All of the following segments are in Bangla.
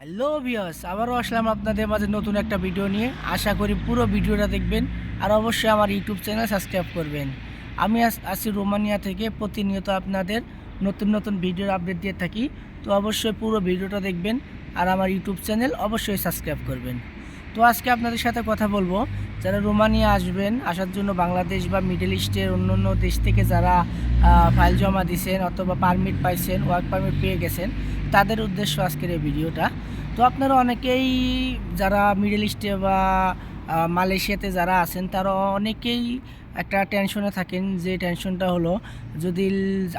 হ্যালো ভিউয়ার্স, আবারও আসলাম আপনাদের মাঝে নতুন একটা ভিডিও নিয়ে। আশা করি পুরো ভিডিওটা দেখবেন আর অবশ্যই আমার ইউটিউব চ্যানেল সাবস্ক্রাইব করবেন। আমি আছি রোমানিয়া থেকে, প্রতিনিয়ত আপনাদের নতুন নতুন ভিডিওর আপডেট দিয়ে থাকি। তো অবশ্যই পুরো ভিডিওটা দেখবেন আর আমার ইউটিউব চ্যানেল অবশ্যই সাবস্ক্রাইব করবেন। তো আজকে আপনাদের সাথে কথা বলবো, যারা রোমানিয়া আসার জন্য বাংলাদেশ বা মিডল ইস্টের অন্য দেশ থেকে যারা ফাইল জমা দিয়েছেন অথবা পারমিট পাইছেন, ওয়ার্ক পারমিট পেয়ে গেছেন, তাদের উদ্দেশ্য আজকের এই ভিডিওটা। তো আপনারা অনেকেই যারা মিডল ইস্টে বা মালয়েশিয়াতে যারা আছেন, তারা অনেকেই একটা টেনশনে থাকেন, যে টেনশনটা হলো, যদি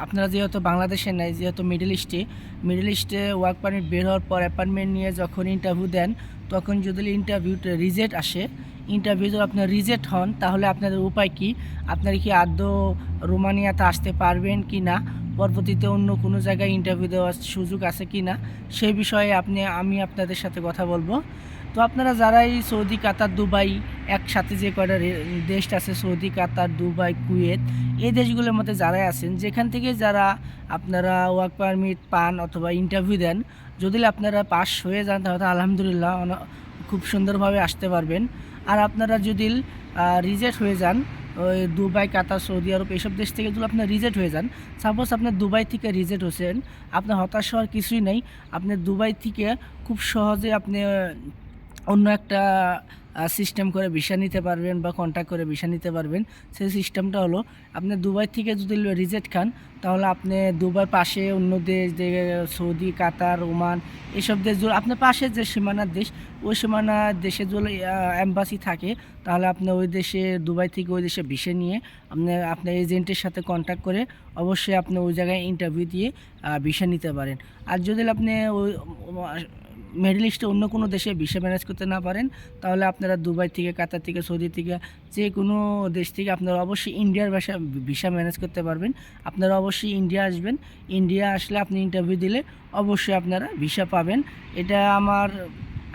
আপনারা যেহেতু বাংলাদেশে নাই, যেহেতু মিডল ইস্টে ওয়ার্ক পারমিট বের হওয়ার পর অ্যাপয়েন্টমেন্ট নিয়ে যখন ইন্টারভিউ দেন, তখন যদি ইন্টারভিউতে রিজেক্ট আসে, ইন্টারভিউ যদি আপনার রিজেক্ট হন, তাহলে আপনাদের উপায় কি? আপনারা কি আদৌ রোমানিয়াতে আসতে পারবেন কি না, পরবর্তীতে অন্য কোনো জায়গায় ইন্টারভিউ দেওয়ার সুযোগ আছে কি না, সেই বিষয়ে আমি আপনাদের সাথে কথা বলবো। তো আপনারা যারাই সৌদি, কাতার, দুবাই, একসাথে যে কয়টা দেশ আছে, সৌদি, কাতার, দুবাই, কুয়েত, এই দেশগুলোর মধ্যে যারাই আছেন, যেখান থেকে যারা আপনারা ওয়ার্ক পারমিট পান অথবা ইন্টারভিউ দেন, যদি আপনারা পাস হয়ে যান, তাহলে আলহামদুলিল্লাহ খুব সুন্দরভাবে আসতে পারবেন। আর আপনারা যদি রিজেক্ট হয়ে যান, ওই দুবাই, কাতার, সৌদি আরব, এইসব দেশ থেকে যদি আপনার রিজেক্ট হয়ে যান, সাপোজ আপনার দুবাই থেকে রিজেক্ট হচ্ছেন, আপনার হতাশ হওয়ার কিছুই নেই। আপনি দুবাই থেকে খুব সহজে আপনি অন্য একটা সিস্টেম করে ভিসা নিতে পারবেন বা কন্ট্যাক্ট করে ভিসা নিতে পারবেন। সেই সিস্টেমটা হলো, আপনি দুবাই থেকে যদি রিজেক্ট খান, তাহলে আপনি দুবাই পাশে অন্য দেশ, যে সৌদি, কাতার, ওমান, এইসব দেশগুলো আপনার পাশে যে সীমানার দেশ, ওই সীমানার দেশে যদি এম্বাসি থাকে, তাহলে আপনি ওই দেশে, দুবাই থেকে ওই দেশে ভিসা নিয়ে আপনার এজেন্টের সাথে কন্ট্যাক্ট করে অবশ্যই আপনি ওই জায়গায় ইন্টারভিউ দিয়ে ভিসা নিতে পারেন। আর যদি আপনি ওই মিডল ইস্টে অন্য কোনো দেশে ভিসা ম্যানেজ করতে না পারেন, তাহলে আপনারা দুবাই থেকে, কাতার থেকে, সৌদি থেকে, যে কোনো দেশ থেকে আপনারা অবশ্যই ইন্ডিয়ার ভিসা ম্যানেজ করতে পারবেন। আপনারা অবশ্যই ইন্ডিয়া আসবেন। ইন্ডিয়া আসলে আপনি ইন্টারভিউ দিলে অবশ্যই আপনারা ভিসা পাবেন। এটা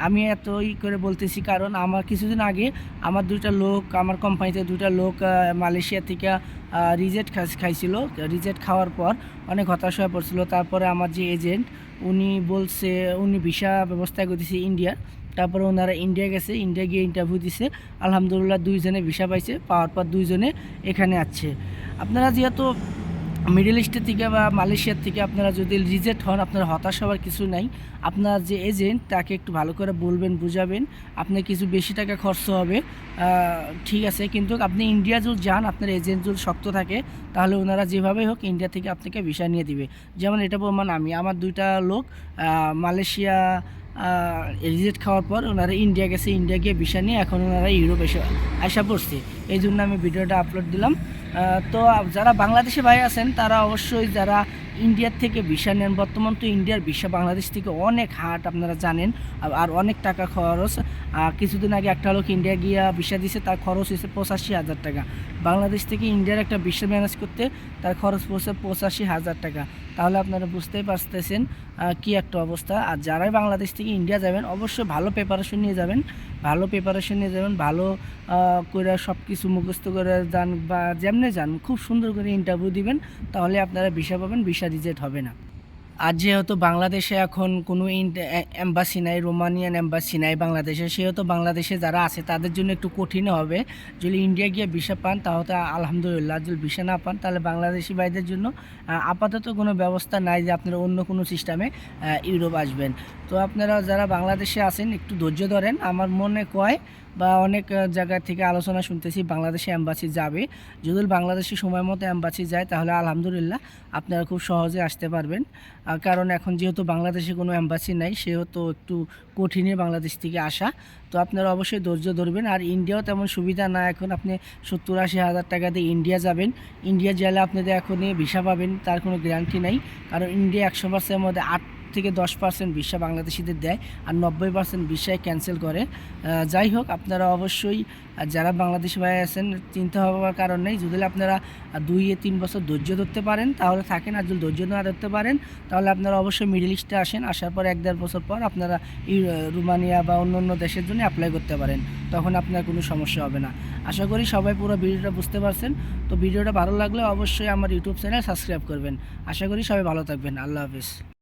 আমি এতই করে বলতেছি, কারণ আমার কিছুদিন আগে আমার কোম্পানিতে দুইটা লোক মালয়েশিয়া থেকে রিজেক্ট খাইছিল। রিজেক্ট খাওয়ার পর অনেক হতাশ হয়ে পড়ছিল। তারপরে আমার যে এজেন্ট, উনি ভিসা ব্যবস্থা করতেছে ইন্ডিয়ার। তারপরে ওনারা ইন্ডিয়া গেছে, ইন্ডিয়া গিয়ে ইন্টারভিউ দিছে, আলহামদুলিল্লাহ দুইজনে ভিসা পাইছে। পাওয়ার পর দুইজনে এখানে আসছে। আপনারা যেহেতু মিডল ইস্টের থেকে বা মালয়েশিয়ার থেকে আপনারা যদি রিজেক্ট হন, আপনার হতাশ হওয়ার কিছু নাই। আপনার যে এজেন্ট, তাকে একটু ভালো করে বলবেন, বুঝাবেন। আপনার কিছু বেশি টাকা খরচ হবে, ঠিক আছে, কিন্তু আপনি ইন্ডিয়া যদি যান, আপনার এজেন্ট যদি শক্ত থাকে, তাহলে ওনারা যেভাবেই হোক ইন্ডিয়া থেকে আপনাকে ভিসা নিয়ে দিবে। যেমন এটা প্রমাণ আমার দুইটা লোক মালয়েশিয়া রিজেক্ট খাওয়ার পর ওনারা ইন্ডিয়া গেছে, ইন্ডিয়া গিয়ে ভিসা নিয়ে এখন ওনারা ইউরোপ আসা পড়ছে। এই জন্য আমি ভিডিওটা আপলোড দিলাম। তো যারা বাংলাদেশে ভাই আছেন, তারা অবশ্যই যারা ইন্ডিয়ার থেকে ভিসা নেন, বর্তমান তো ইন্ডিয়ার ভিসা বাংলাদেশ থেকে অনেক হার্ড, আপনারা জানেন, আর অনেক টাকা খরচ। কিছুদিন আগে একটা লোক ইন্ডিয়া গিয়া ভিসা দিছে, তার খরচ হয়েছে 85,000 টাকা। বাংলাদেশ থেকে ইন্ডিয়ার একটা ভিসা ম্যানেজ করতে তার খরচ পড়ছে 85,000 টাকা। তাহলে আপনারা বুঝতেই পারতেছেন কি একটা অবস্থা। আর যারাই বাংলাদেশ থেকে ইন্ডিয়া যাবেন, অবশ্যই ভালো প্রিপারেশন নিয়ে যাবেন, ভালো করে সব কিছু মুখস্থ করে যান, বা যেমনে যান খুব সুন্দর করে ইন্টারভিউ দিবেন, তাহলে আপনারা ভিসা পাবেন, ভিসা রিজেক্ট হবে না। আর যেহেতু বাংলাদেশে এখন কোনো এম্বাসি নাই, রোমানিয়ান এম্বাসি নাই বাংলাদেশে, সেহেতু বাংলাদেশে যারা আছে তাদের জন্য একটু কঠিন হবে। যদি ইন্ডিয়া গিয়ে ভিসা পান, তাহলে আলহামদুলিল্লাহ। যদি ভিসা না পান, তাহলে বাংলাদেশি ভাইদের জন্য আপাতত কোনো ব্যবস্থা নাই যে আপনারা অন্য কোনো সিস্টেমে ইউরোপ আসবেন। তো আপনারা যারা বাংলাদেশে আছেন, একটু ধৈর্য ধরেন। আমার মনে কয় বা অনেক জায়গা থেকে আলোচনা শুনতেছি, বাংলাদেশে এম্বাসি যাবে। যদি বাংলাদেশে সময় মতো এম্বাসি যায়, তাহলে আলহামদুলিল্লাহ আপনারা খুব সহজে আসতে পারবেন। কারণ এখন যেহেতু বাংলাদেশে কোনো এম্বাসি নাই, সেহেতু একটু কঠিনই বাংলাদেশ থেকে আসা। তো আপনারা অবশ্যই ধৈর্য ধরবেন। আর ইন্ডিয়াও তেমন সুবিধা না, এখন আপনি 70-80 হাজার টাকা দিয়ে ইন্ডিয়া যাবেন। ইন্ডিয়া গেলে আপনাদের এখনই ভিসা পাবেন তার কোনো গ্যারান্টি নাই, কারণ ইন্ডিয়া 100%-এর মধ্যে 8 থেকে 10% ভিসা বাংলাদেশিদের দেয়, আর 90% ভিসায় ক্যান্সেল করে। যাই হোক, আপনারা অবশ্যই যারা বাংলাদেশি ভাই আছেন, চিন্তা হওয়ার কারণ নেই। যদি আপনারা 2-3 বছর ধৈর্য ধরতে পারেন, তাহলে থাকেন। আর যদি ধৈর্য না ধরতে পারেন, তাহলে আপনারা অবশ্যই মিডল ইস্টে আসেন। আসার পর 1-1.5 বছর পর আপনারা রোমানিয়া বা অন্য দেশের জন্য অ্যাপ্লাই করতে পারেন, তখন আপনার কোনো সমস্যা হবে না। আশা করি সবাই পুরো ভিডিওটা বুঝতে পারছেন। তো ভিডিওটা ভালো লাগলে অবশ্যই আমার ইউটিউব চ্যানেল সাবস্ক্রাইব করবেন। আশা করি সবাই ভালো থাকবেন। আল্লাহ হাফিজ।